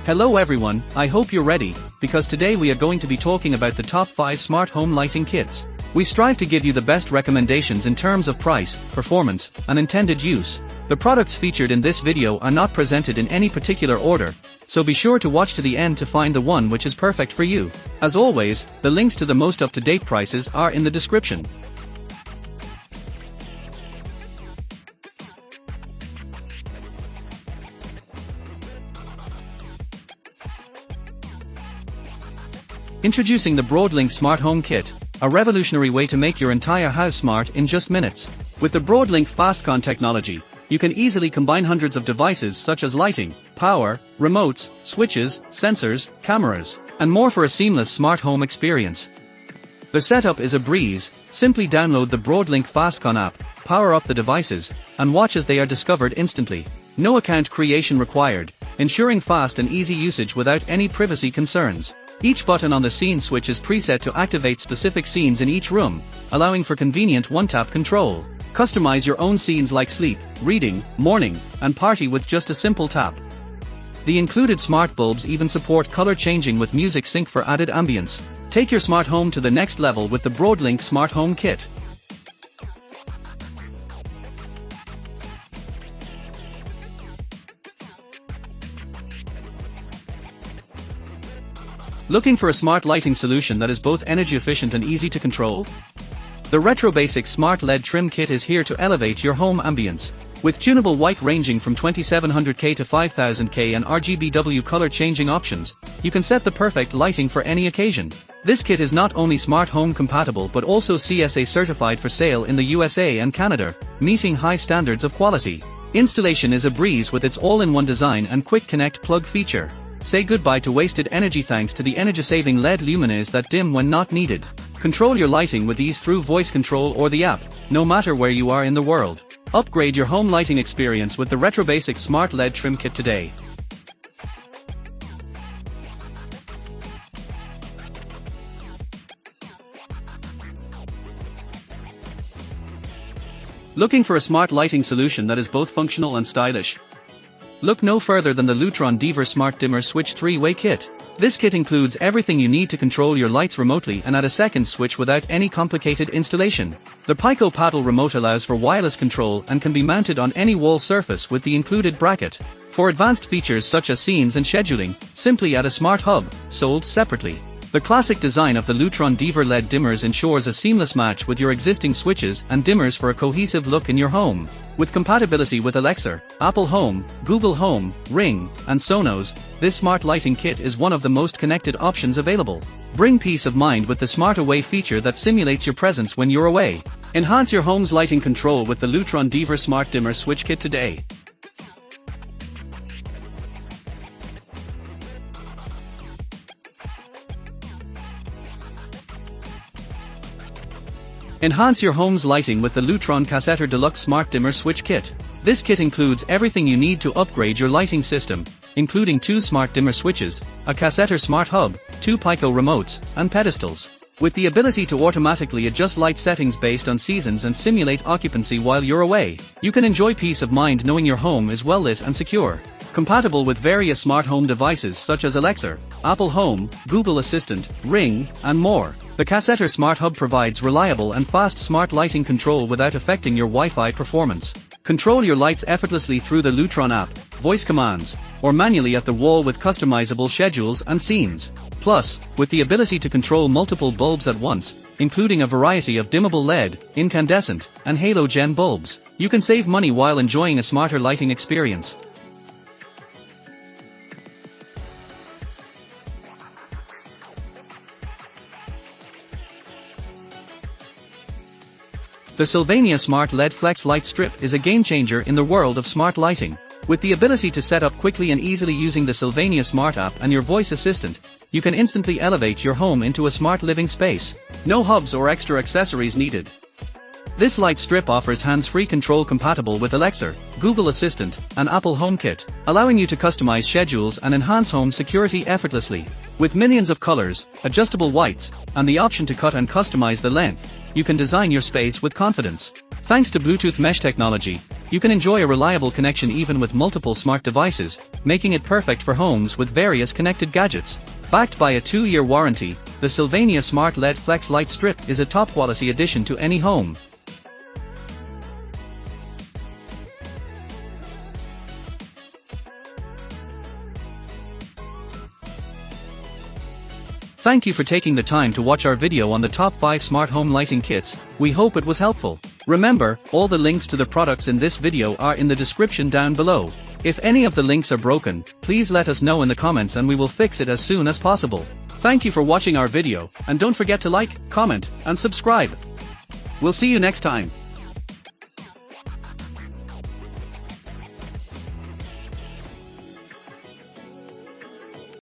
Hello everyone, I hope you're ready, because today we are going to be talking about the top 5 smart home lighting kits. We strive to give you the best recommendations in terms of price, performance, and intended use. The products featured in this video are not presented in any particular order, so be sure to watch to the end to find the one which is perfect for you. As always, the links to the most up-to-date prices are in the description. Introducing the BroadLink Smart Home Kit, a revolutionary way to make your entire house smart in just minutes. With the BroadLink FastCon technology, you can easily combine hundreds of devices such as lighting, power, remotes, switches, sensors, cameras, and more for a seamless smart home experience. The setup is a breeze. Simply download the BroadLink FastCon app, power up the devices, and watch as they are discovered instantly. No account creation required, ensuring fast and easy usage without any privacy concerns. Each button on the scene switch is preset to activate specific scenes in each room, allowing for convenient one-tap control. Customize your own scenes like sleep, reading, morning, and party with just a simple tap. The included smart bulbs even support color changing with music sync for added ambience. Take your smart home to the next level with the BroadLink Smart Home Kit. Looking for a smart lighting solution that is both energy efficient and easy to control? The RetroBasics Smart LED Trim Kit is here to elevate your home ambience. With tunable white ranging from 2700K to 5000K and RGBW color changing options, you can set the perfect lighting for any occasion. This kit is not only smart home compatible but also CSA certified for sale in the USA and Canada, meeting high standards of quality. Installation is a breeze with its all-in-one design and quick connect plug feature. Say goodbye to wasted energy thanks to the energy-saving LED luminaires that dim when not needed. Control your lighting with ease through voice control or the app, no matter where you are in the world. Upgrade your home lighting experience with the RetroBasics Smart LED Trim Kit today. Looking for a smart lighting solution that is both functional and stylish? Look no further than the Lutron Diver Smart Dimmer Switch 3-Way Kit. This kit includes everything you need to control your lights remotely and add a second switch without any complicated installation. The Pico Paddle remote allows for wireless control and can be mounted on any wall surface with the included bracket. For advanced features such as scenes and scheduling, simply add a smart hub, sold separately. The classic design of the Lutron Diver LED dimmers ensures a seamless match with your existing switches and dimmers for a cohesive look in your home. With compatibility with Alexa, Apple Home, Google Home, Ring, and Sonos, this smart lighting kit is one of the most connected options available. Bring peace of mind with the Smart Away feature that simulates your presence when you're away. Enhance your home's lighting control with the Lutron Diver Smart Dimmer Switch Kit today. Enhance your home's lighting with the Lutron Cassetter Deluxe Smart Dimmer Switch Kit. This kit includes everything you need to upgrade your lighting system, including 2 smart dimmer switches, a Cassetter Smart Hub, 2 Pico remotes, and pedestals. With the ability to automatically adjust light settings based on seasons and simulate occupancy while you're away, you can enjoy peace of mind knowing your home is well lit and secure. Compatible with various smart home devices such as Alexa, Apple Home, Google Assistant, Ring, and more. The Cassetter Smart Hub provides reliable and fast smart lighting control without affecting your Wi-Fi performance. Control your lights effortlessly through the Lutron app, voice commands, or manually at the wall with customizable schedules and scenes. Plus, with the ability to control multiple bulbs at once, including a variety of dimmable LED, incandescent, and halogen bulbs, you can save money while enjoying a smarter lighting experience. The Sylvania Smart LED Flex Light Strip is a game-changer in the world of smart lighting. With the ability to set up quickly and easily using the Sylvania Smart app and your voice assistant, you can instantly elevate your home into a smart living space. No hubs or extra accessories needed. This light strip offers hands-free control compatible with Alexa, Google Assistant, and Apple HomeKit, allowing you to customize schedules and enhance home security effortlessly. With millions of colors, adjustable whites, and the option to cut and customize the length, you can design your space with confidence. Thanks to Bluetooth mesh technology, you can enjoy a reliable connection even with multiple smart devices, making it perfect for homes with various connected gadgets. Backed by a 2-year warranty, the Sylvania Smart LED Flex Light Strip is a top-quality addition to any home. Thank you for taking the time to watch our video on the top 5 smart home lighting kits. We hope it was helpful. Remember, all the links to the products in this video are in the description down below. If any of the links are broken, please let us know in the comments and we will fix it as soon as possible. Thank you for watching our video, and don't forget to like, comment, and subscribe. We'll see you next time.